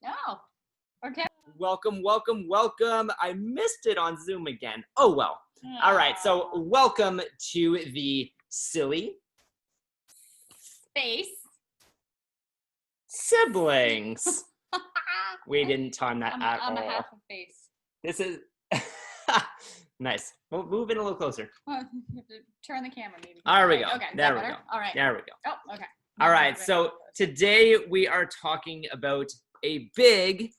Oh, okay. Welcome. I missed it on Zoom again. Oh, well. All right, so welcome to the Silly Space. Siblings. We didn't time that at I'm all. a half a face. This is... Nice. Well, move in a little closer. Well, you have to turn the camera, maybe. There we go. Okay, There we go. All right. There we go. Oh, okay. All right, so today we are talking about a big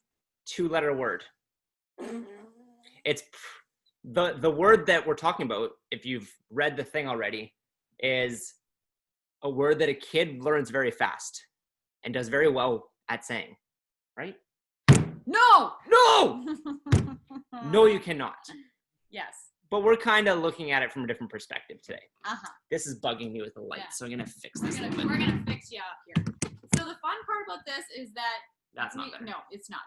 two-letter word. It's the word that we're talking about, if you've read the thing already, is a word that a kid learns very fast and does very well at saying, right? No! No, you cannot. Yes. But we're kind of looking at it from a different perspective today. Uh-huh. This is bugging me with the light, so I'm going to fix this a little bit. We're going to fix you up here. So the fun part about this is that... That's not better. No, it's not.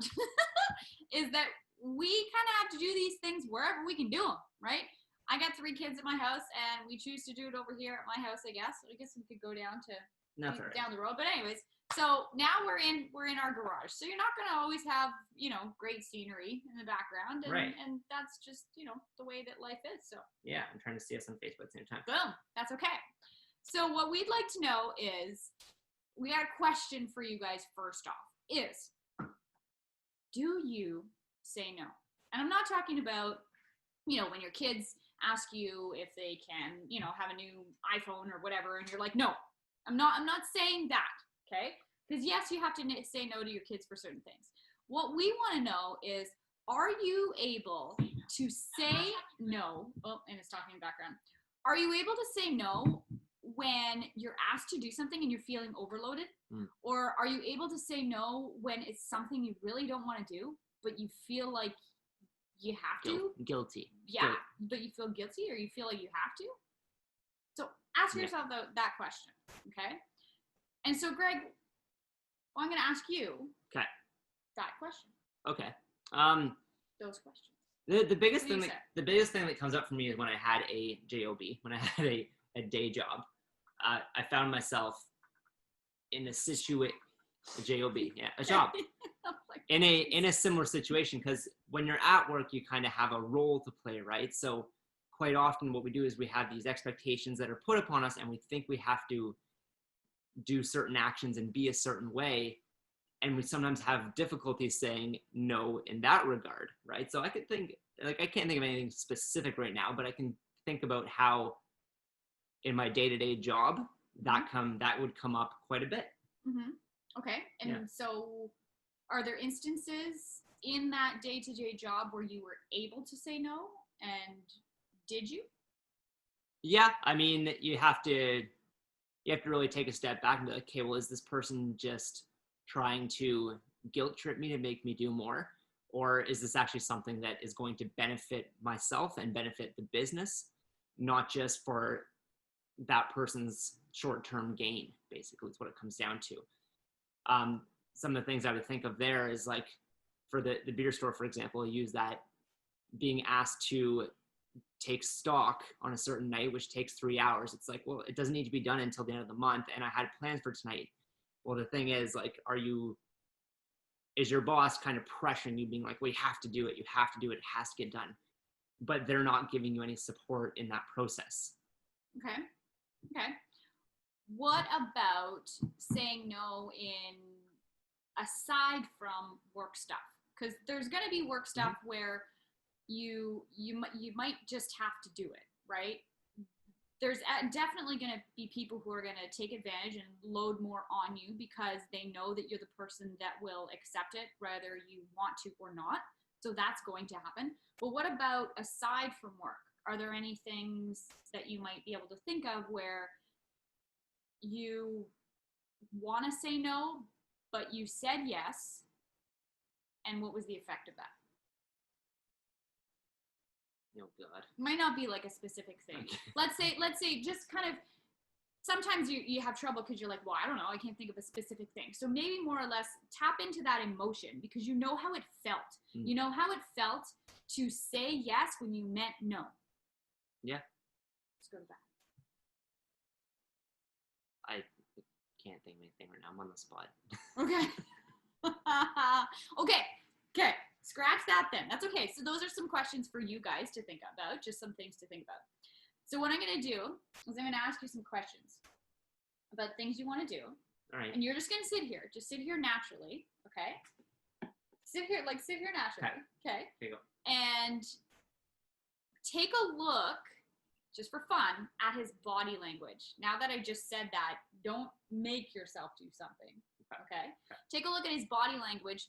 Is that we kind of have to do these things wherever we can do them, right? I got 3 kids at my house, and we choose to do it over here at my house, I guess. I guess we could go down to down the road. But anyways, so now we're in our garage. So you're not going to always have, great scenery in the background. And, right. And that's just, the way that life is. So yeah, I'm trying to see us on Facebook at the same time. Boom. That's okay. So what we'd like to know is, we got a question for you guys first off, is, do you say no? And I'm not talking about, when your kids ask you if they can, have a new iPhone or whatever, and you're like, no, I'm not saying that, okay? Because yes, you have to say no to your kids for certain things. What we want to know is, are you able to say no? Oh, and it's talking in the background. Are you able to say no when you're asked to do something and you're feeling overloaded? Or are you able to say no when it's something you really don't want to do, but you feel like you have to? Guilty. Yeah, but you feel guilty, or you feel like you have to? So ask yourself that question, okay? And so, Greg, I'm going to ask you that question. Okay. Those questions. The biggest thing that comes up for me is when I had a job, when I had a day job. I found myself in a job in a similar situation, because when you're at work, you kind of have a role to play, right? So quite often what we do is we have these expectations that are put upon us, and we think we have to do certain actions and be a certain way, and we sometimes have difficulties saying no in that regard, right? So I can't think of anything specific right now, but I can think about how in my day-to-day job that would come up quite a bit. Mm-hmm. Okay. And so are there instances in that day-to-day job where you were able to say no? And did you? Yeah. I mean, you have to really take a step back and be like, okay, well, is this person just trying to guilt trip me to make me do more? Or is this actually something that is going to benefit myself and benefit the business, not just for that person's short-term gain, basically, is what it comes down to. Some of the things I would think of there is, like, for the beer store, for example, I use that being asked to take stock on a certain night, which takes 3 hours. It's like, well, it doesn't need to be done until the end of the month, and I had plans for tonight. Well, the thing is, like, is your boss kind of pressuring you, being like, well, you have to do it, it has to get done, but they're not giving you any support in that process. Okay. What about saying no aside from work stuff? Because there's going to be work stuff where you might just have to do it, right? There's definitely going to be people who are going to take advantage and load more on you because they know that you're the person that will accept it, whether you want to or not. So that's going to happen. But what about aside from work? Are there any things that you might be able to think of where you want to say no, but you said yes, and what was the effect of that? Oh, God. Might not be like a specific thing. Okay. Let's say just kind of, sometimes you have trouble because you're like, well, I don't know, I can't think of a specific thing. So maybe more or less tap into that emotion, because you know how it felt. You know how it felt to say yes when you meant no. Yeah. Let's go to that. I can't think of anything right now. I'm on the spot. Okay. Okay. Scratch that then. That's okay. So those are some questions for you guys to think about, just some things to think about. So what I'm going to do is I'm going to ask you some questions about things you want to do. All right. And you're just going to sit here. Just sit here naturally, okay? Sit here naturally, okay? Here you go. And take a look, just for fun, at his body language. Now that I just said that, don't make yourself do something, okay? Take a look at his body language.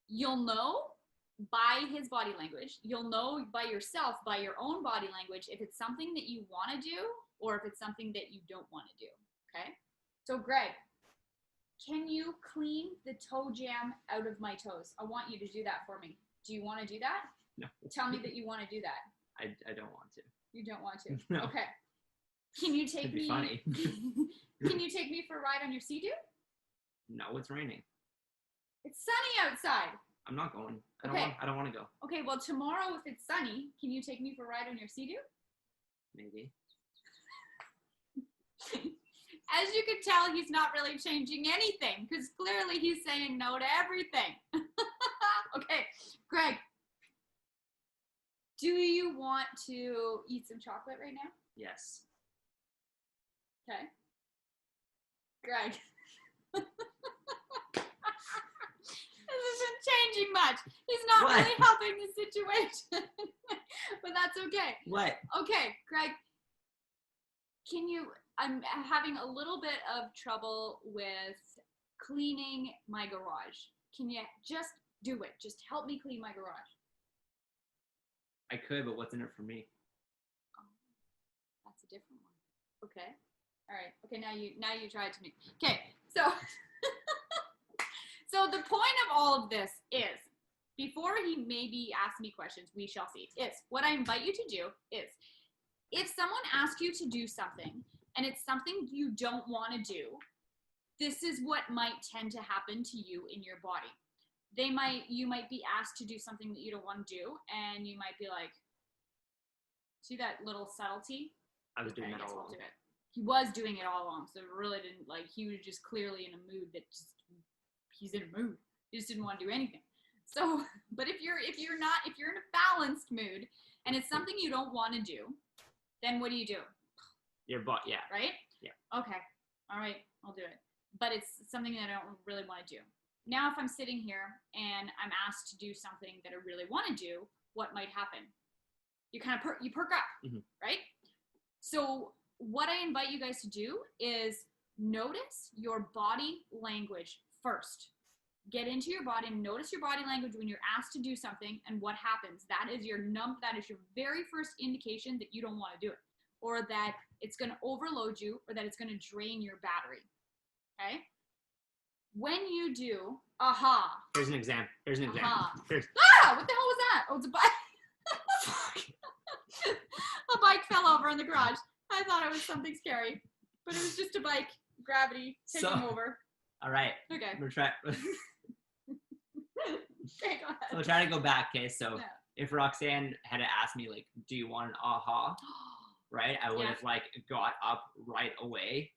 You'll know by his body language, you'll know by yourself, by your own body language, if it's something that you want to do or if it's something that you don't want to do, okay? So Greg, can you clean the toe jam out of my toes? I want you to do that for me. Do you want to do that? No. Tell me that you want to do that. I don't want to. You don't want to? No. Okay. Can you take It'd be me? funny. Can you take me for a ride on your Sea-Doo? No, it's raining. It's sunny outside. I'm not going. I don't want to go. Okay, well, tomorrow, if it's sunny, can you take me for a ride on your Sea-Doo? Maybe. As you can tell, he's not really changing anything because clearly he's saying no to everything. Okay, Greg, do you want to eat some chocolate right now? Yes. Okay. Greg. This isn't changing much. He's not really helping the situation. But that's okay. What? Okay, Greg, I'm having a little bit of trouble with cleaning my garage. Can you just do it? Just help me clean my garage. I could, but what's in it for me? Oh, that's a different one. Okay. All right. Okay, now you try it to me. Okay, so so the point of all of this is, before he maybe asks me questions, we shall see, is what I invite you to do is, if someone asks you to do something and it's something you don't want to do, this is what might tend to happen to you in your body. You might be asked to do something that you don't want to do, and you might be like, see that little subtlety? I was doing that all I'll along. do it. He was doing it all along, so it really didn't, he was just clearly in a mood that he's in a mood. He just didn't want to do anything. So, but if you're in a balanced mood and it's something you don't want to do, then what do? Your butt, yeah. Right? Yeah. Okay. All right, I'll do it. But it's something that I don't really want to do. Now, if I'm sitting here and I'm asked to do something that I really want to do, what might happen? You kind of perk up, right? So what I invite you guys to do is notice your body language first. Get into your body and notice your body language when you're asked to do something and what happens. That is your very first indication that you don't want to do it, or that it's going to overload you, or that it's going to drain your battery. Okay? When you do, aha. Here's an example. What the hell was that? Oh, it's a bike. A bike fell over in the garage. I thought it was something scary, but it was just a bike. Gravity taking over. All right. Okay. We're trying. Okay, go ahead. So we're trying to go back. Okay, so if Roxanne had asked me, like, do you want an aha? Right? I would have, got up right away,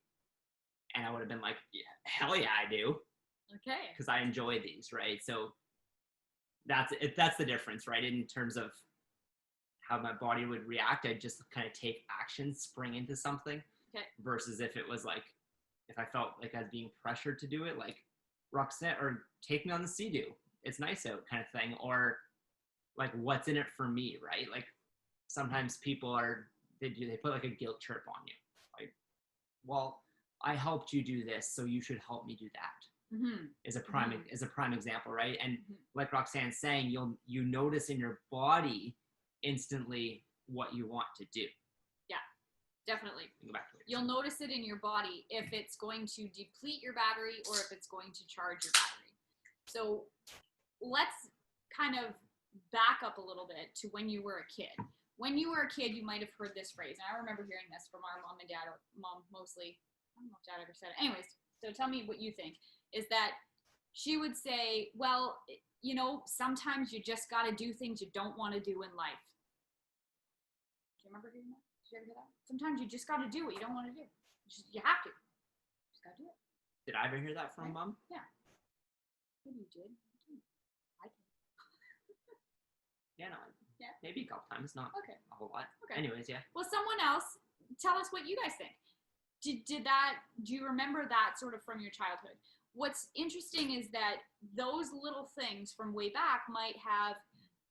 and I would have been like, yeah, hell yeah, I do. Okay. Because I enjoy these, right? So that's the difference, right? In terms of how my body would react, I'd just kind of take action, spring into something. Okay. Versus if it was if I felt like I was being pressured to do it, like Roxanne, or take me on the Sea-Doo, it's nice out kind of thing, or what's in it for me, right? Like sometimes people they put a guilt trip on you, like, well, I helped you do this, so you should help me do that. Is a prime example, right? And like Roxanne's saying, you notice in your body instantly what you want to do. Yeah, definitely. Go back to it. You'll notice it in your body if it's going to deplete your battery or if it's going to charge your battery. So let's kind of back up a little bit to when you were a kid. When you were a kid, you might have heard this phrase, and I remember hearing this from our mom and dad, or mom mostly. I don't know if dad ever said it. Anyways, so tell me what you think. Is that she would say, well, sometimes you just got to do things you don't want to do in life. Do you remember hearing that? Did you ever hear that? Sometimes you just got to do what you don't want to do. You have to. You just got to do it. Did I ever hear that from Mom? Yeah. What do you did? I did. Yeah, no. Yeah. Maybe a couple times, not Okay. a whole lot. Okay. Anyways, yeah. Well, someone else, tell us what you guys think. Do you remember that sort of from your childhood? What's interesting is that those little things from way back might have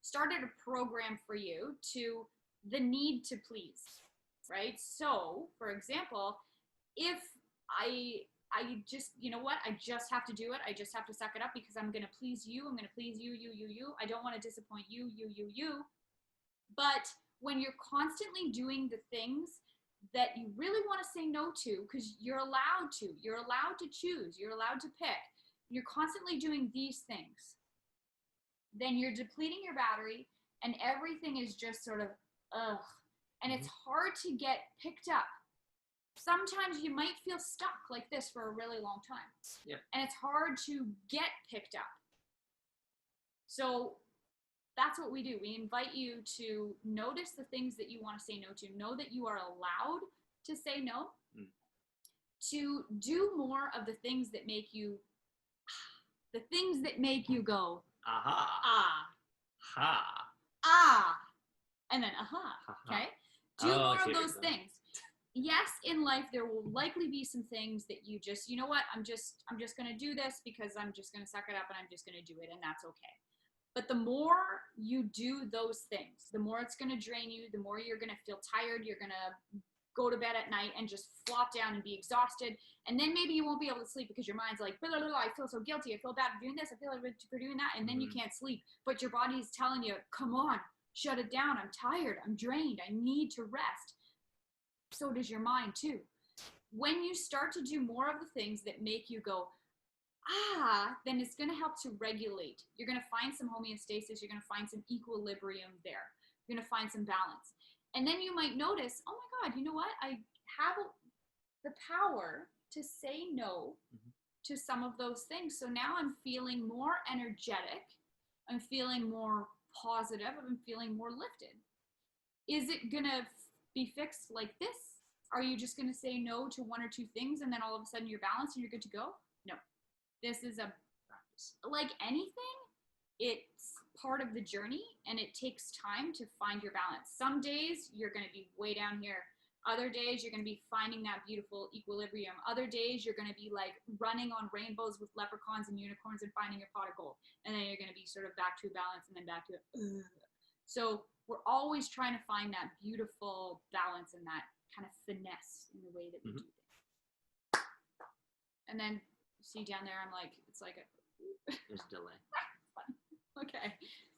started a program for you to the need to please, right? So, for example, if I just, you know what, I just have to do it. I just have to suck it up because I'm going to please you. I'm going to please you. I don't want to disappoint you. But when you're constantly doing the things that you really want to say no to, because you're allowed to choose, you're allowed to pick, you're constantly doing these things, then you're depleting your battery and everything is just sort of, ugh. And it's hard to get picked up. Sometimes you might feel stuck like this for a really long time. Yep. And it's hard to get picked up. So that's what we do. We invite you to notice the things that you want to say no to. Know that you are allowed to say no. To do more of the things that make you go, aha, ha, and then okay? Do more of those things. Yes, in life there will likely be some things that you just, you know what, I'm just going to do this because I'm just going to suck it up and I'm just going to do it, and that's okay. But the more you do those things, the more it's going to drain you, the more you're going to feel tired, you're going to go to bed at night and just flop down and be exhausted, and then maybe you won't be able to sleep because your mind's like, blah, blah, blah, I feel so guilty, I feel bad for doing this, I feel like for doing that, and then you can't sleep, but your body's telling you, come on, shut it down, I'm tired, I'm drained, I need to rest. So does your mind too. When you start to do more of the things that make you go, then it's going to help to regulate. You're going to find some homeostasis. You're going to find some equilibrium there. You're going to find some balance. And then you might notice, oh my God, you know what? I have the power to say no to some of those things. So now I'm feeling more energetic. I'm feeling more positive. I'm feeling more lifted. Is it going to be fixed like this? Are you just going to say no to one or two things and then all of a sudden you're balanced and you're good to go? No. This is a practice. Like anything, it's part of the journey and it takes time to find your balance. Some days you're going to be way down here. Other days you're going to be finding that beautiful equilibrium. Other days you're going to be like running on rainbows with leprechauns and unicorns and finding your pot of gold. And then you're going to be sort of back to balance and then back to So we're always trying to find that beautiful balance and that kind of finesse in the way that we do things. And then see down there, I'm like, it's like there's a delay. Okay.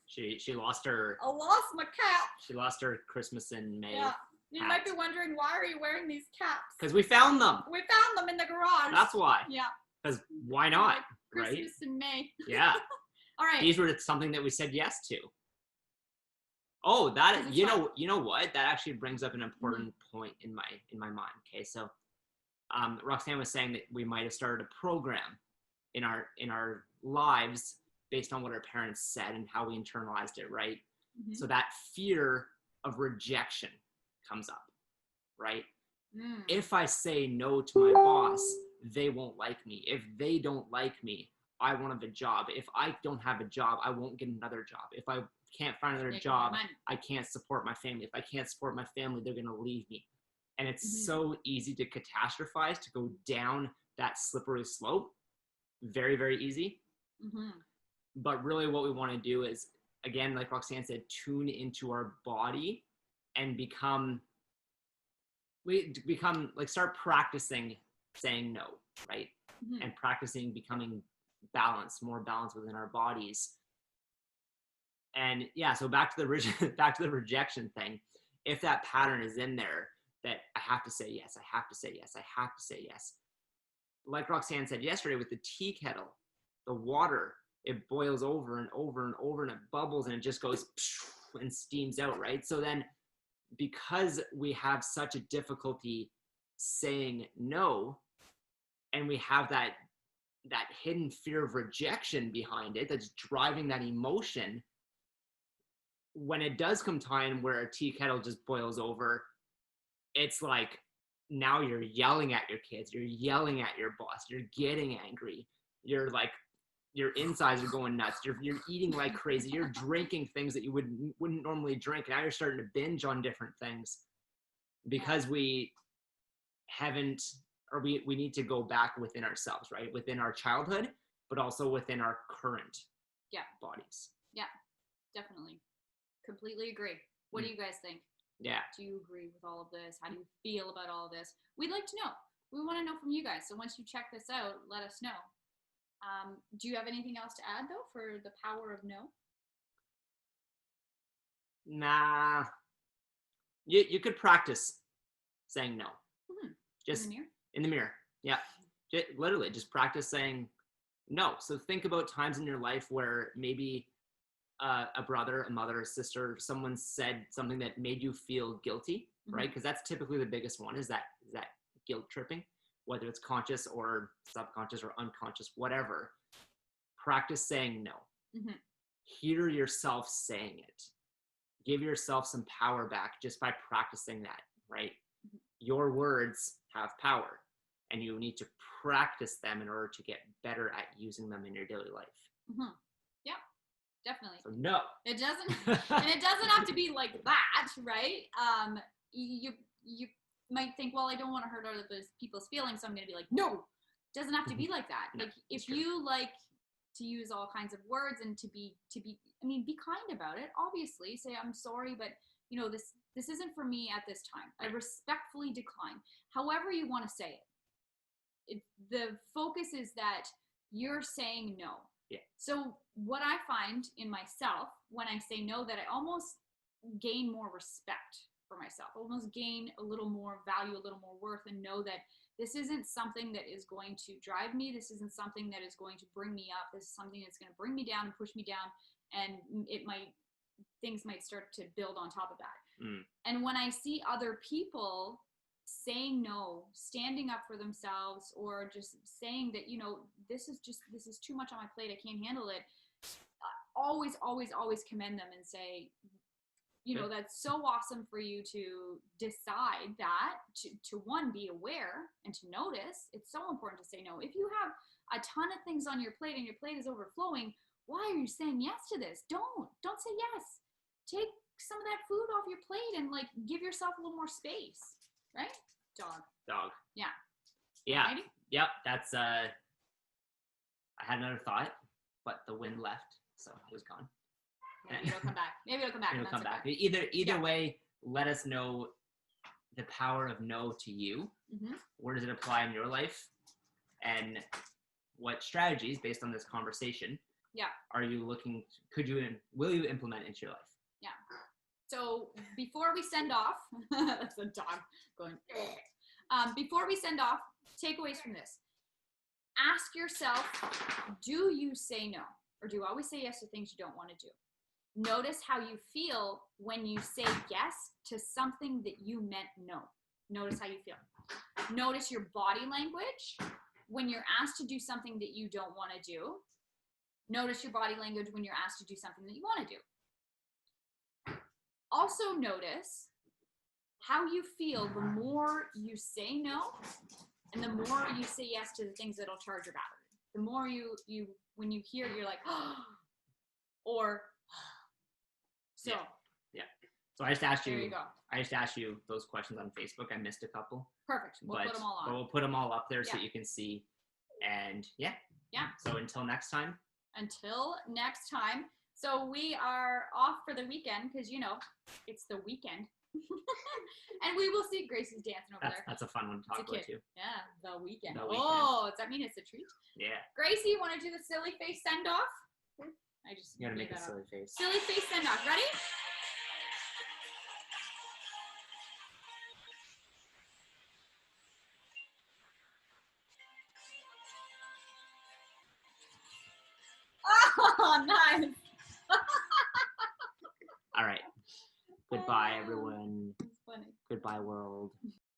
She lost her. I lost my cap. She lost her Christmas in May. Yeah. You might be wondering, why are you wearing these caps? Because we found them. We found them in the garage. That's why. Yeah. Because why not? Christmas right? in May. Yeah. All right. These were something that we said yes to. Oh, that you know what? That actually brings up an important point in my mind. Okay, so Roxanne was saying that we might have started a program in our lives based on what our parents said and how we internalized it, right? So that fear of rejection comes up, right? If I say no to my boss, they won't like me. If they don't like me, I won't have a job. If I don't have a job, I won't get another job. If I can't find another job, I can't support my family. If I can't support my family, they're going to leave me. And it's so easy to catastrophize, to go down that slippery slope. Very, very easy. But really what we want to do is, again, like Roxanne said, tune into our body and start practicing saying no, right? And practicing becoming more balanced within our bodies. And yeah, so back to the rejection thing. If that pattern is in there, that I have to say yes, I have to say yes, I have to say yes. Like Roxanne said yesterday with the tea kettle, the water, it boils over and over and over and it bubbles and it just goes and steams out, right? So then because we have such a difficulty saying no, and we have that hidden fear of rejection behind it that's driving that emotion, when it does come time where a tea kettle just boils over, it's like now you're yelling at your kids, you're yelling at your boss, you're getting angry, you're like your insides are going nuts. You're eating like crazy. You're drinking things that you wouldn't normally drink. Now you're starting to binge on different things because we haven't, or we need to go back within ourselves, right? Within our childhood, but also within our current bodies. Yeah, definitely. Completely agree. What do you guys think? Yeah. Do you agree with all of this? How do you feel about all of this? We'd like to know. We want to know from you guys. So once you check this out, let us know. Do you have anything else to add, though, for the power of no? Nah. You could practice saying no. Just in the mirror? In the mirror. Yeah. Literally, just practice saying no. So think about times in your life where maybe a brother, a mother, a sister, someone said something that made you feel guilty, right? Because that's typically the biggest one, is that guilt tripping, whether it's conscious or subconscious or unconscious, whatever. Practice saying no. Hear yourself saying it. Give yourself some power back just by practicing that, right? Your words have power, and you need to practice them in order to get better at using them in your daily life. Yeah, definitely. So no. It doesn't, and it doesn't have to be like that, right? You might think, well, I don't want to hurt other people's feelings, so I'm going to be like, no. It doesn't have to be like that. No, like if you like to use all kinds of words and to be be kind about it. Obviously, say I'm sorry, but this isn't for me at this time. I respectfully decline. However you want to say it. The focus is that you're saying no. Yeah. So what I find in myself when I say no, that I almost gain more respect for myself, almost gain a little more value, a little more worth, and know that this isn't something that is going to drive me. This isn't something that is going to bring me up. This is something that's going to bring me down and push me down. And things might start to build on top of that. And when I see other people saying no, standing up for themselves, or just saying that, this is too much on my plate, I can't handle it, always commend them and say, that's so awesome for you to decide that, to one, be aware and to notice. It's so important to say no. If you have a ton of things on your plate and your plate is overflowing, why are you saying yes to this? Don't say yes. Take some of that food off your plate and give yourself a little more space, right? Dog. Yeah. Righty? Yep. That's I had another thought, but the wind left, so it was gone. Maybe it'll come back. It'll come back. Either way, let us know the power of no to you. Where does it apply in your life? And what strategies, based on this conversation, are you looking, will you implement into your life? Yeah. So before we send off, that's a dog going, before we send off, takeaways from this. Ask yourself, do you say no? Or do you always say yes to things you don't want to do? Notice how you feel when you say yes to something that you meant no. Notice how you feel. Notice your body language when you're asked to do something that you don't want to do. Notice your body language when you're asked to do something that you want to do. Also notice how you feel the more you say no and the more you say yes to the things that'll charge your battery. The more you when you hear it, you're like, oh, or so. Yeah. So I just asked you. There you go. I just asked you those questions on Facebook. I missed a couple. Perfect. We'll put them all on. But we'll put them all up there so you can see. And yeah. So until next time. So we are off for the weekend because it's the weekend. And we will see Gracie's dancing over there. That's a fun one to talk about too. Yeah, the weekend. Oh, does that mean it's a treat? Yeah. Gracie, you want to do the silly face send off? You gotta make a silly face. Silly face send off. Ready? Oh, nice. All right. Goodbye, everyone. That's funny. Goodbye, world.